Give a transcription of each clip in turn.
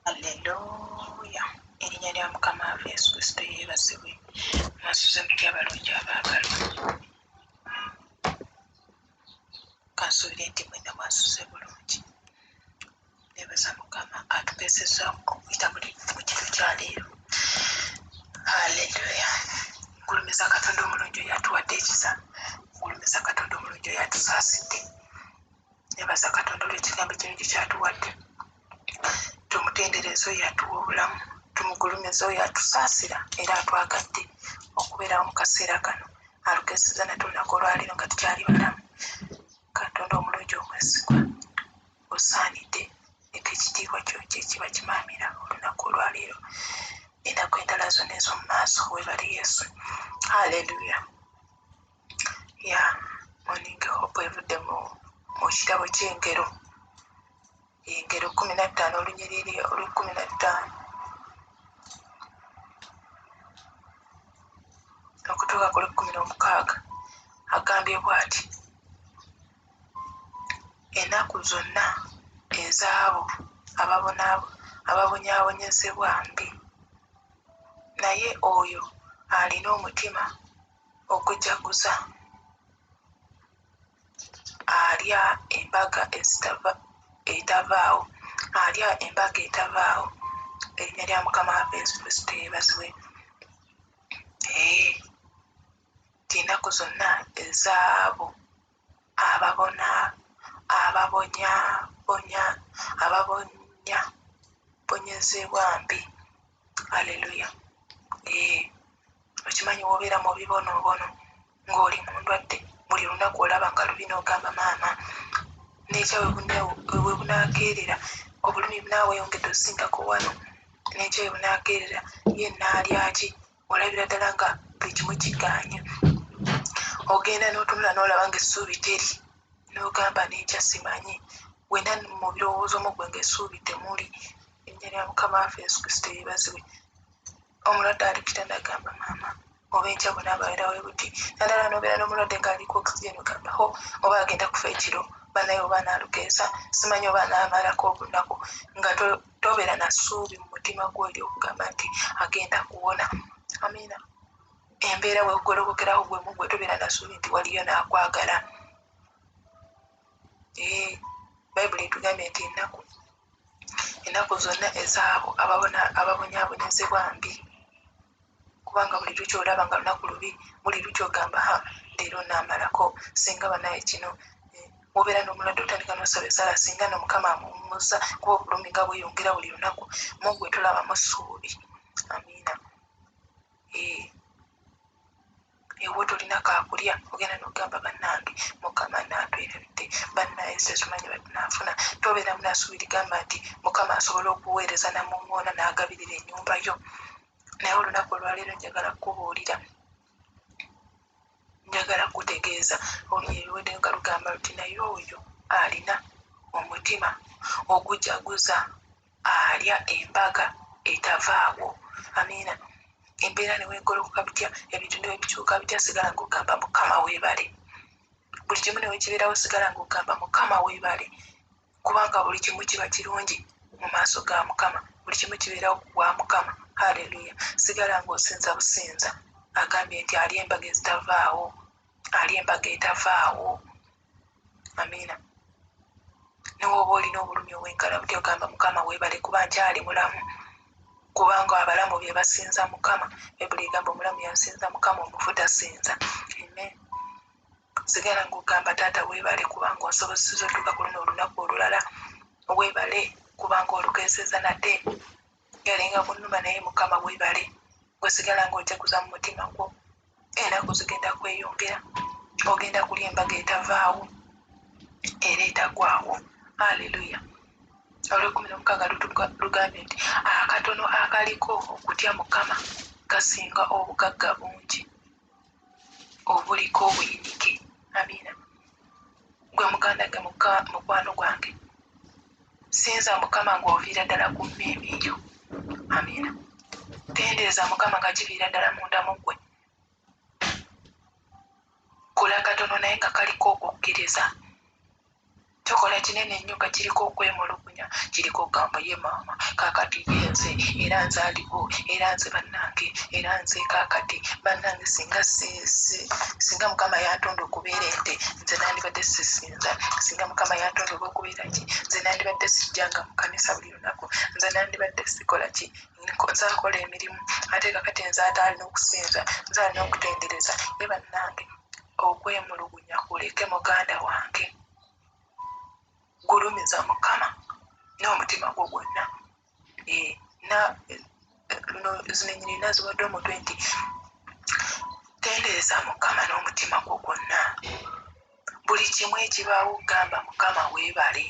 Haleluya. Erinnya lya Mukama waffe Yesu Kristo yeebazibwe. Mwasuze mutya abalungi abaagalwa. Kansuubire nti mwenna mwasuze bulungi. Neebaza Mukama atukeesezza okuyita mu kiro kya leero. Haleluya. Ngulumiza Katonda omulungi oyo atuwadde ekisa. Ngulumiza Katonda omulungi oyo atusaasidde. Neebaza Katonda olw'ekigambo ekirungi ky'atuwadde. Tumutendereza oyo atuwa obulamu. Tumugulumiza oyo atusaasira era atwagadde okubeerawo mu kaseera kano. Alukeesezza nate olunaku olwaleero nga tukyali balamu. Katonda omulungi omwesigwa, osaanidde eka ekitiibwa kyo kyekiba kimaamira olunaku olwaleero. Ennaku endala zonna ez'omu maaso weebale Yesu. Haleluya. Ya Morning Hope evudde mu kirabo ky'engero. Engero 15 olunyiriri olw'15 okutuuka ku 16 agambye bw'ati: ennaku zonna ez'abo ababonyaabonyezebwa mbi, naye oyo alina omutima ogujaguza alya embaga etavaawo. Erinnya lya Mukama waffe Yesu Kristo yeebazibwe. Ennaku zonna ez'abo ababonyabonyezebwa mbi. Haleluya. Okimanyi wobeera mu bibonoobono ng'oli mu ndwadde, buli lunaku olaba nga lubi n'ogamba maama, n'ekya we bunaakeerera obulumi bunaaweyongedde osingako wano, n'ekya we bunaakeerera ye naalya ki, olabira ddala nga buli kimu kigaanye. Ogenda n'otunula n'olaba ng'essuubi teri, n'ogamba n'ekya simanyi, wenna mu birowoozo mu gwe ng'essuubi temuli. Erinnya lya Mukama waffe Yesu Kristo yeebazibwe. Omulwadde ali kitanda agamba maama, oba enkya bw'onaabaera we buti, naddala n'obeera n'omulwadde ng'aliko oxygen ogamba oba agenda kufa ekiro, banaye oba anaalukeesa, simanyi oba anaamalako olunaku, nga tobeera na ssuubi mu mutima gwo ery'okugamba nti agenda kuwona. Amiina. Embeera weegolobokeraho gwe mugwe tobeera na ssuubi nti waliyo n'akwagala. Bayibuli etugambye nti ennaku zonna ez'abo ababonyaabonyezebwa mbi, kubanga buli lukya olaba nga lunaku lubi, buli lukya ogamba leero naamalako, singa banaye kino. Obeera n'omulwadde otandika n'osaba esaala singa n'Omukama amuwummuza, kuba obulumi nga bweyongera buli lunaku, mugwe tolabamu ssuubi. Amiina. Ewe tolina kaakulya, ogenda n'ogamba bannange Mukama naatwerebedde, bannaye ffe tumanyi batunaafuna. Tobeera munasuubi ligamba nti Mukama asobola okuweereza namuŋŋoona n'agabirira ennyumba yo. Naye olunaku olwaleero njagala kukubuulira, njagala kutegeeza olunyiriri luwedde nga lugamba luti naye oyo alina omutima ogujaguza alya embaga etavaawo. Amiina. Embeera ne weegolokoka bitya, ebintu ne webikyuka bitya, sigala ng'ogamba Mukama weebale. Buli kimu ne wekibeerawo sigala ng'ogamba Mukama weebale, kubanga buli kimu kiba kirungi mu maaso ga Mukama, buli kimu kibeerawo ku bwa Mukama. Haleluya. Sigala ng'osinza businza. Agambye nti alya embaga etavaawo. Amiina. Newoba olina obulumi obwenkala butya ogamba Mukama weebale kuba nkyali mulamu, kubanga abalamu bye basinza Mukama. Bayibuli egamba omulamu yasinza Mukama, omufu tasinza. Amen. Sigala ng'ogamba taata weebale kubanga onsobozesezza otuuka ku luno olunaku olulala. Weebale kubanga olukeesezza nate yalinga munnuma, naye Mukama weebale. Gwe sigala ng'ojaguza mu mutima gwo. Ennaku zigenda kweyongera, ogenda kulya embaga etavaawo era etagwawo. Haleluya. Olw'16 lugambye nti akatono akaliko okutya Mukama kasinga obugagga bungi obuliko obuyinike. Amiina. Gwe muganda ge mukwano gwange, sinza Mukama ng'oviira ddala ku mmeeme eyo. Amiina. Tendeeza Mukama nga kiviira ddala munda mu ggwe. Kola katono naye nga kaliko okukkiriza. Chokola kinene nnyo nga kiriko okwemulugunya, kiriko okugamba ye maama kaakati ye nze era nze aliwo era nze bannange era nze kaakati bannange singa mukama yantonda okubeera ente nze nandibadde sisinza, singa mukama yantonda oba okubeera ki nze nandibadde sijjanga mu kanisa buli lunaku, nze nandibadde sikola ki nzakola emirimu ate kaakati nze ate alina okusinza nze alina okutendereza. Ye bannange okwemulugunya kuleke muganda wange, gulumiza mukama n'omutima gwo gwonna. Zino ennyini naziwadde omutwe nti tendereza mukama n'omutima gwo gwonna. Buli kimu ekibaawo gamba mukama weebale,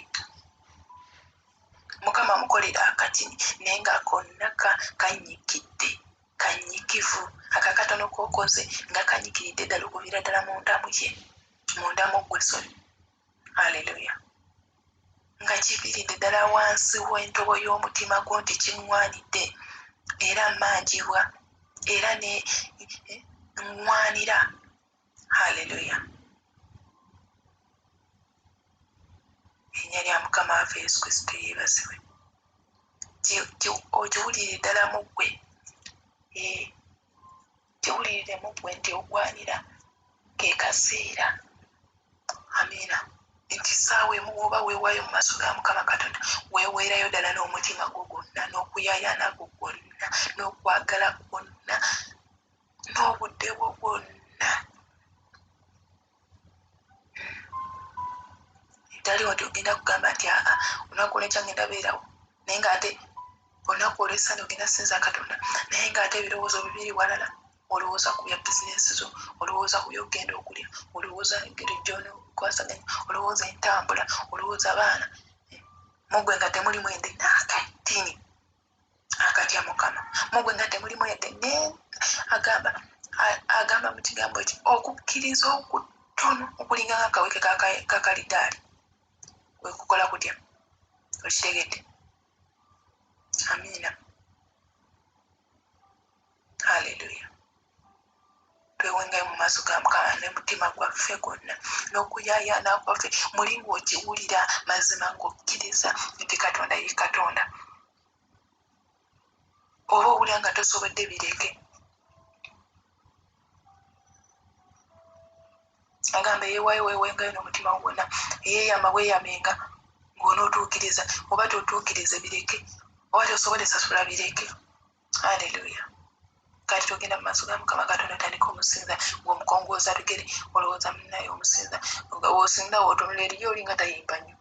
mukama mukolera akatini naye nga konna kanyikidde kanyikivu, akakatono kokoze nga kanyikiridde ddala okubira ddala mundamu ye, mundamu gwe soni. Haleluya. Nga kiviiridde ddala wansi w'entobo y'omutima gwo nti kiŋŋwanidde era mmanjibwa era ne ŋŋwanira. Haleluya. Erinnya lya mukama waffe Yesu Kristo yeebazibwe. Okiwulire ddala mu ggwe, kiwulirire mu ggwe nti ogwanira ke kaseera. Amiina. Nti saawa emu oba weewaayo mu maaso ga mukama Katonda weeweerayo ddala n'omutima gwo gwonna n'okuyaayana gwo gwonna n'okwagala kwonna n'obudde bwo bwonna. Tali oti ogenda kugamba nti olunaku olw'enkya ngenda beerawo naye ng'ate olunaku olw'essande ogenda sinza Katonda naye ng'ate ebirowoozo bibiri walala. Olowooza ku bya bizinesi zo, olowooza ku by'ogenda okulya, olowooza engeri gy'onokwasaganya, olowooza entambula, olowooza baana. Mugwe nga temulimu yadde n'akatini akatya mukama, mugwe nga temulimu yadde ne agamba mu kigambo eki okukkiriza okutono okulinga ng'akaweke kakalidaali kwe kukola kutya. Okitegedde? Amiina. Haleluya. Twewengayo mu maaso ga mukama n'omutima gwaffe gwonna n'okuyaayaana kwaffe muli ng'okiwulira mazima ng'okkiriza nti Katonda ye Katonda. Oba owulira nga tosobodde bireke. Agamba yeewaayo weewengayo n'omutima gwo gwonna, yeeyama weeyamenga ng'onootuukiriza. Oba totuukirize bireke, oba tosobole sasula bireke. Haleluya. Kati togenda mu maaso ga mukama Katonda otandika omusinza ng'omukongooza bigere, olowooza munnaye omusinza osinza wootunula eri y'oli nga tayimba nnyo,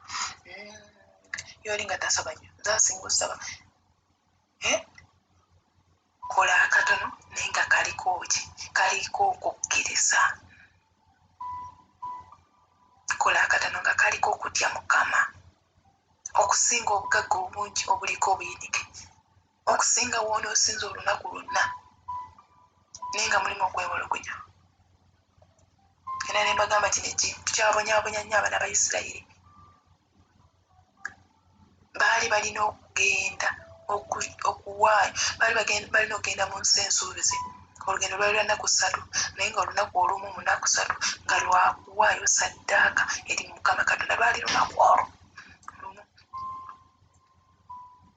y'oli nga tasaba nnyo, nze asinga osaba. Kola akatono naye nga kaliko ki? Kaliko okukkiriza. Kola akatono nga kaliko okutya mukama, okusinga obugagga obungi obuliko obuyinike, okusinga woonoosinza olunaku lwonna naye nga mulimu okwemulugunya. Era ne mbagamba kino ekintu kyabonyaabonya nnyo abaana ba Isirayiri. Baali balina okugenda okuwaayo, balina okugenda mu nsi ensuubizi. Olugendo lwali lwa nnaku 3 naye nga olunaku olumu mu nnaku 3 nga lwakuwaayo saddaaka eri mukama Katonda, lwali lunaku olwo lumu.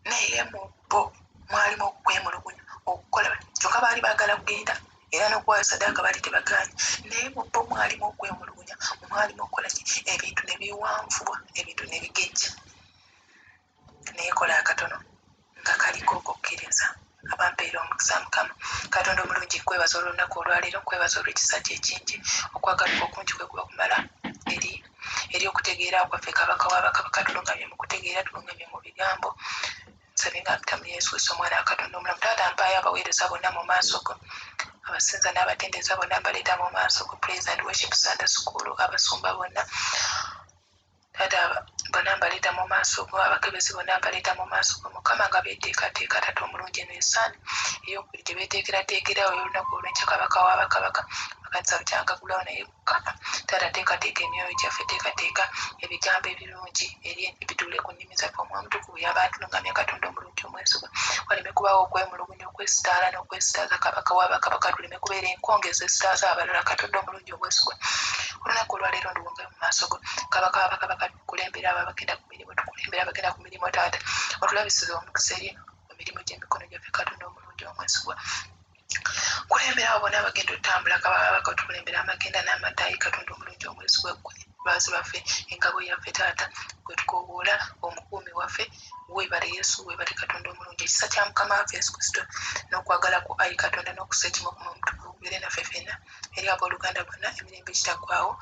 Naye mu bo mwalimu okwemulugunya okukola kyokka baali baagala kugenda era n'okuwaayo saddaaka baali tebagaanye, naye mu bo mwalimu okwemulugunya, mwalimu okukola ki? Ebintu ne biwanvuwa, ebintu ne bigejja. Naye kola akatono nga kaliko okukkiriza. Abampeera omukisa mukama Katonda omulungi, kwebaza olunaku olwaleero, kwebaza olw'ekisa kye ekingi, okwagala okungi kwe kuba kumala eri okutegeera kwaffe. Kabaka w'abakabaka tulungamye mu kutegeera, tulungamye mu bigambo. Nsabye nga Mutamu Yesu Kristo omwana wa Katonda omulamu. Taata mpaayo abaweereza bonna mu maaso go, abasinza n'abatendereza bonna mbaleeta mu maaso go. Praise and Worship Sunday School, abasumba bonna taata bonna mbaleeta mu maaso go, abakebezi bonna mbaleeta mu maaso go. Mukama nga beeteekateeka taata omulungi n'ensaani ey'okubiri gye beeteekerateekerawo y'olunaku olw'enkya kabaka w'abakabaka bakanisa bukyangagulawo. Naye Mukama taata teekateeka emyoyo gyaffe, teekateeka ebigambo ebirungi bituule ku nnimi zaffe. Omwoyo Omutukuvu yaba atulungamya Katonda omulungi omwesigwa. Waleme kubaawo okwemulugunya, okwesitaala n'okwesitaaza kabaka w'abakabaka, tuleme kubeera enkongeza esitaaza abalala. Katonda omulungi omwesigwa, olunaku olwaleero nduwongayo mu maaso go. Kabaka w'abakabaka tukulembera abo abagenda ku mirimu tukulembera abagenda ku mirimu taata otulabisiza omukisa eri emirimu gy'emikono gyaffe katonda omulungi omwesigwa kulembera abo bonna abagenda otambula kababa tukulembera amagenda n'amadaayi katonda omulungi omwesigwa ggwe lwazi lwaffe engabo yaffe taata gwe tukoboola omukuumi waffe weebale yesu weebale katonda omulungi ekisa kya mukama waffe yesu kristo n'okwagala ku ayi katonda n'okusa ekimu ku mutukuvu gubeere naffe ffenna eri abooluganda bonna emirembe ekitaggwaawo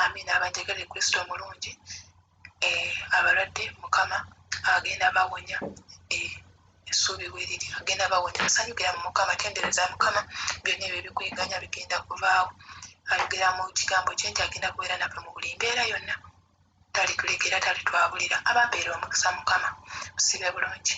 amiina abanjagala kristo omulungi abalwadde mukama agenda bawonya essuubi bweriri agenda bawonya basanyukira mu mukama tendereza mukama byonna ebyo ebikweganya bigenda kuvaawo ayogera mu kigambo kye nti agenda kubeera naffe mu buli mbeera yonna talitulekera talitwabulira abampeera omukisa mukama busibe bulungi